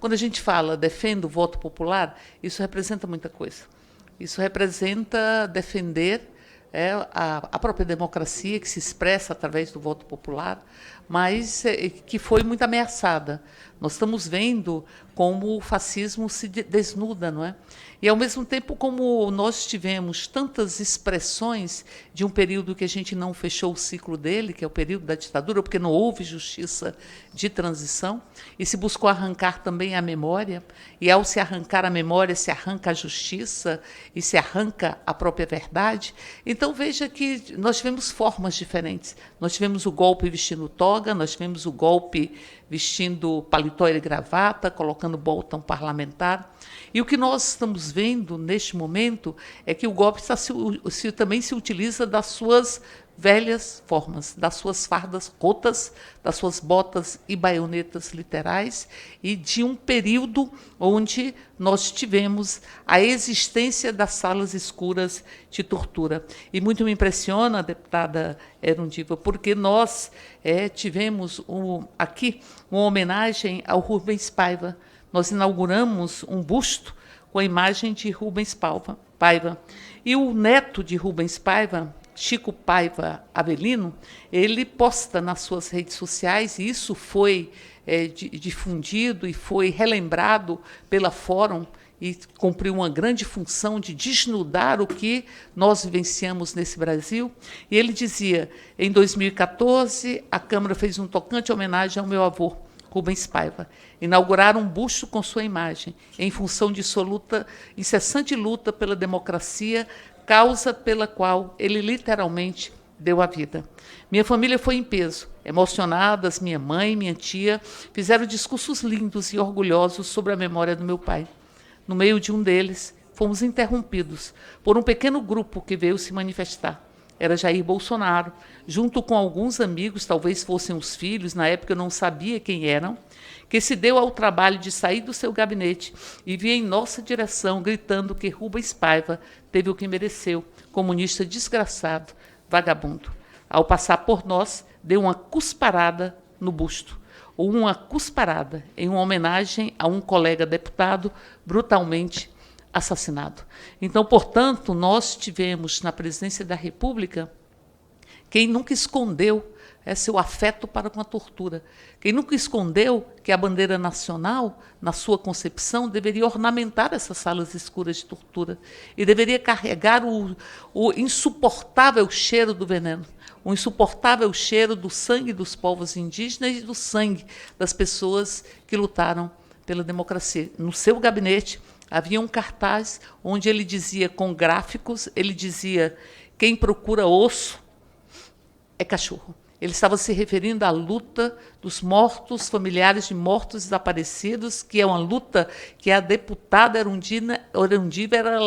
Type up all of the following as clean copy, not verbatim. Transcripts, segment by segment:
quando a gente fala defenda o voto popular, isso representa muita coisa. Isso representa defender a própria democracia, que se expressa através do voto popular, mas que foi muito ameaçada. Nós estamos vendo como o fascismo se desnuda, não é? E, ao mesmo tempo, como nós tivemos tantas expressões de um período que a gente não fechou o ciclo dele, que é o período da ditadura, porque não houve justiça de transição, e se buscou arrancar também a memória, e, ao se arrancar a memória, se arranca a justiça e se arranca a própria verdade. Então, veja que nós tivemos formas diferentes. Nós tivemos o golpe vestindo toga, nós tivemos o golpe vestindo paletó e gravata, colocando botão parlamentar. E o que nós estamos vendo neste momento é que o golpe também se utiliza das suas velhas formas, das suas fardas rotas, das suas botas e baionetas literais, e de um período onde nós tivemos a existência das salas escuras de tortura. E muito me impressiona, deputada Erundiva, porque nós tivemos aqui uma homenagem ao Rubens Paiva. Nós inauguramos um busto com a imagem de Rubens Paiva. E o neto de Rubens Paiva, Chico Paiva Avelino, ele posta nas suas redes sociais, e isso foi difundido e foi relembrado pela Fórum, e cumpriu uma grande função de desnudar o que nós vivenciamos nesse Brasil. E ele dizia, em 2014, a Câmara fez um tocante homenagem ao meu avô, Rubens Paiva. Inauguraram um busto com sua imagem, em função de sua luta, incessante luta pela democracia, causa pela qual ele literalmente deu a vida. Minha família foi em peso. Emocionadas, minha mãe e minha tia fizeram discursos lindos e orgulhosos sobre a memória do meu pai. No meio de um deles, fomos interrompidos por um pequeno grupo que veio se manifestar. Era Jair Bolsonaro, junto com alguns amigos, talvez fossem os filhos, na época eu não sabia quem eram, que se deu ao trabalho de sair do seu gabinete e vir em nossa direção, gritando que Rubens Paiva teve o que mereceu, comunista desgraçado, vagabundo. Ao passar por nós, deu uma cusparada no busto, ou uma cusparada em uma homenagem a um colega deputado brutalmente assassinado. Então, portanto, nós tivemos na presidência da República quem nunca escondeu seu afeto para com a tortura, quem nunca escondeu que a bandeira nacional, na sua concepção, deveria ornamentar essas salas escuras de tortura e deveria carregar o insuportável cheiro do veneno, o insuportável cheiro do sangue dos povos indígenas e do sangue das pessoas que lutaram pela democracia. No seu gabinete havia um cartaz onde ele dizia, com gráficos, ele dizia: quem procura osso é cachorro. Ele estava se referindo à luta dos mortos, familiares de mortos desaparecidos, que é uma luta que a deputada Erundiva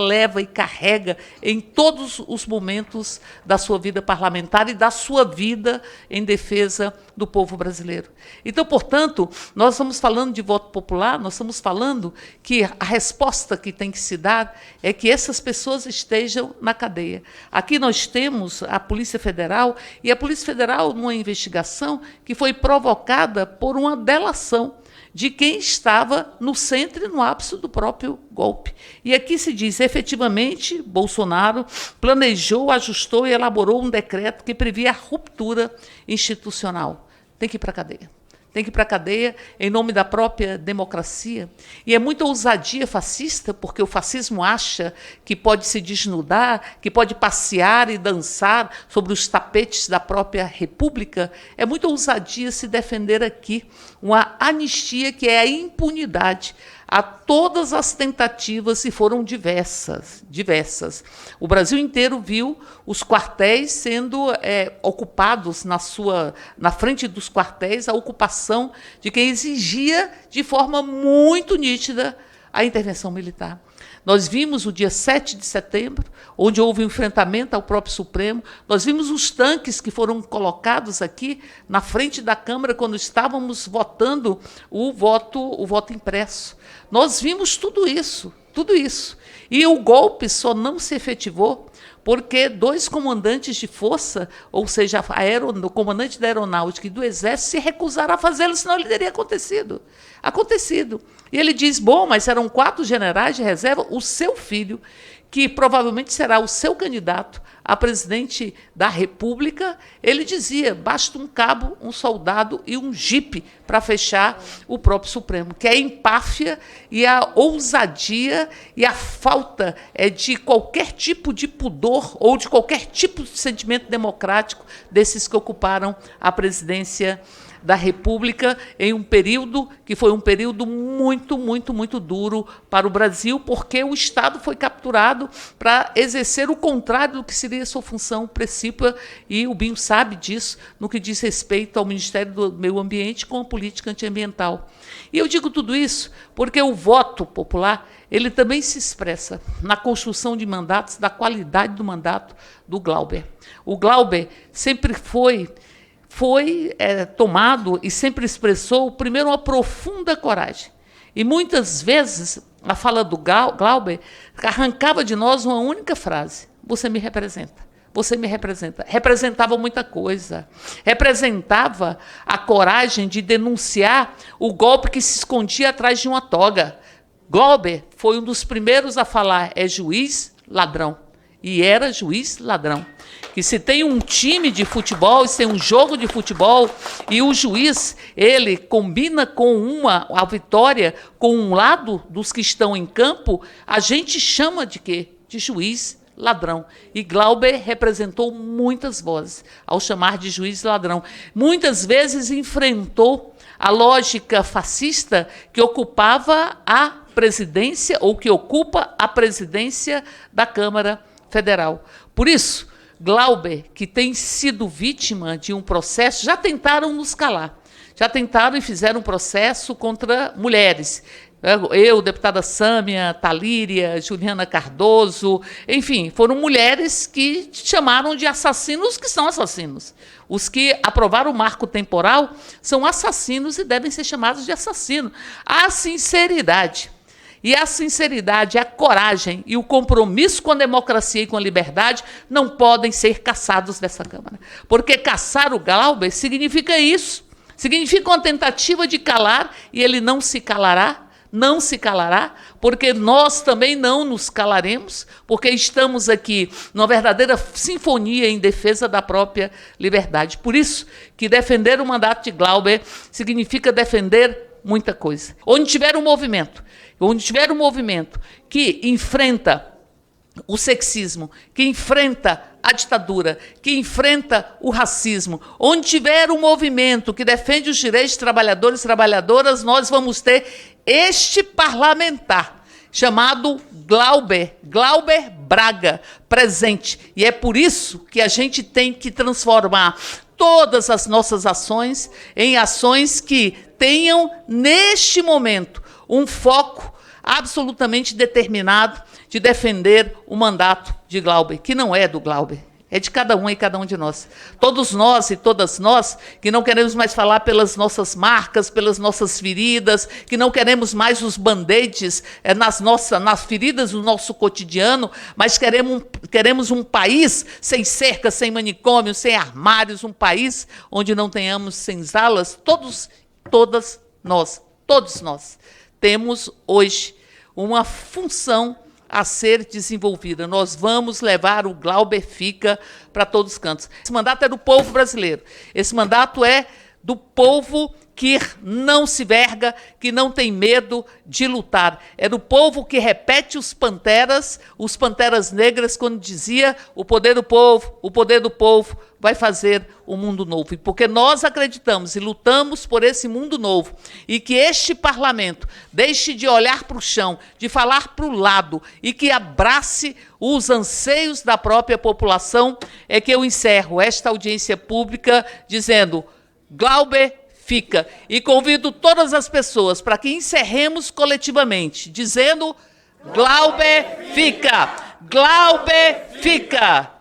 leva e carrega em todos os momentos da sua vida parlamentar e da sua vida em defesa do povo brasileiro. Então, portanto, nós estamos falando de voto popular, nós estamos falando que a resposta que tem que se dar é que essas pessoas estejam na cadeia. Aqui nós temos a Polícia Federal, e a Polícia Federal, numa investigação que foi provocada por uma delação de quem estava no centro e no ápice do próprio golpe. E aqui se diz, efetivamente, Bolsonaro planejou, ajustou e elaborou um decreto que previa a ruptura institucional. Tem que ir para a cadeia. Tem que ir para a cadeia em nome da própria democracia. E é muita ousadia fascista, porque o fascismo acha que pode se desnudar, que pode passear e dançar sobre os tapetes da própria república. É muita ousadia se defender aqui uma anistia que é a impunidade a todas as tentativas, e foram diversas. O Brasil inteiro viu os quartéis sendo ocupados, na frente dos quartéis, a ocupação de quem exigia de forma muito nítida a intervenção militar. Nós vimos o dia 7 de setembro, onde houve um enfrentamento ao próprio Supremo. Nós vimos os tanques que foram colocados aqui na frente da Câmara quando estávamos votando o voto impresso. Nós vimos tudo isso. Tudo isso. E o golpe só não se efetivou porque 2 comandantes de força, ou seja, o comandante da aeronáutica e do exército, se recusaram a fazê-lo, senão ele teria acontecido. E ele diz, bom, mas eram 4 generais de reserva, o seu filho, que provavelmente será o seu candidato a presidente da República, ele dizia, basta um cabo, um soldado e um jipe para fechar o próprio Supremo, que é a empáfia e a ousadia e a falta de qualquer tipo de pudor ou de qualquer tipo de sentimento democrático desses que ocuparam a presidência da República em um período que foi um período muito, muito, muito duro para o Brasil, porque o Estado foi capturado para exercer o contrário do que seria sua função precípua, e o Binho sabe disso no que diz respeito ao Ministério do Meio Ambiente com a política antiambiental. E eu digo tudo isso porque o voto popular ele também se expressa na construção de mandatos, da qualidade do mandato do Glauber. O Glauber sempre foi tomado e sempre expressou, primeiro, uma profunda coragem. E muitas vezes a fala do Glauber arrancava de nós uma única frase: você me representa. Você me representa. Representava muita coisa. Representava a coragem de denunciar o golpe que se escondia atrás de uma toga. Glauber foi um dos primeiros a falar, é juiz ladrão. E era juiz ladrão. Que se tem um time de futebol, se tem um jogo de futebol, e o juiz, ele combina com a vitória com um lado dos que estão em campo, a gente chama de quê? De juiz ladrão. E Glauber representou muitas vozes ao chamar de juiz ladrão. Muitas vezes enfrentou a lógica fascista que ocupava a presidência, ou que ocupa a presidência da Câmara Federal. Por isso, Glauber, que tem sido vítima de um processo, já tentaram nos calar, já tentaram e fizeram um processo contra mulheres. Eu, deputada Sâmia, Talíria, Juliana Cardoso, enfim, foram mulheres que chamaram de assassinos, que são assassinos. Os que aprovaram o marco temporal são assassinos e devem ser chamados de assassinos. A sinceridade. E a sinceridade, a coragem e o compromisso com a democracia e com a liberdade não podem ser cassados dessa Câmara. Porque caçar o Glauber significa isso. Significa uma tentativa de calar, e ele não se calará, porque nós também não nos calaremos, porque estamos aqui numa verdadeira sinfonia em defesa da própria liberdade. Por isso que defender o mandato de Glauber significa defender muita coisa. Onde tiver um movimento que enfrenta o sexismo, que enfrenta a ditadura, que enfrenta o racismo, onde tiver um movimento que defende os direitos de trabalhadores e trabalhadoras, nós vamos ter este parlamentar chamado Glauber Braga, presente. E é por isso que a gente tem que transformar todas as nossas ações em ações que tenham, neste momento, um foco absolutamente determinado de defender o mandato de Glauber, que não é do Glauber, é de cada um e cada um de nós. Todos nós e todas nós que não queremos mais falar pelas nossas marcas, pelas nossas feridas, que não queremos mais os band-aids nas feridas do nosso cotidiano, mas queremos um país sem cercas, sem manicômios, sem armários, um país onde não tenhamos senzalas. Todos nós temos hoje uma função a ser desenvolvida. Nós vamos levar o Glauber Fica para todos os cantos. Esse mandato é do povo brasileiro. Esse mandato é do povo que não se verga, que não tem medo de lutar. É do povo que repete os panteras negras, quando dizia: o poder do povo vai fazer um mundo novo. E porque nós acreditamos e lutamos por esse mundo novo, e que este parlamento deixe de olhar para o chão, de falar para o lado, e que abrace os anseios da própria população, é que eu encerro esta audiência pública dizendo: Glauber Fica. E convido todas as pessoas para que encerremos coletivamente, dizendo: Glauber Fica! Glauber Fica!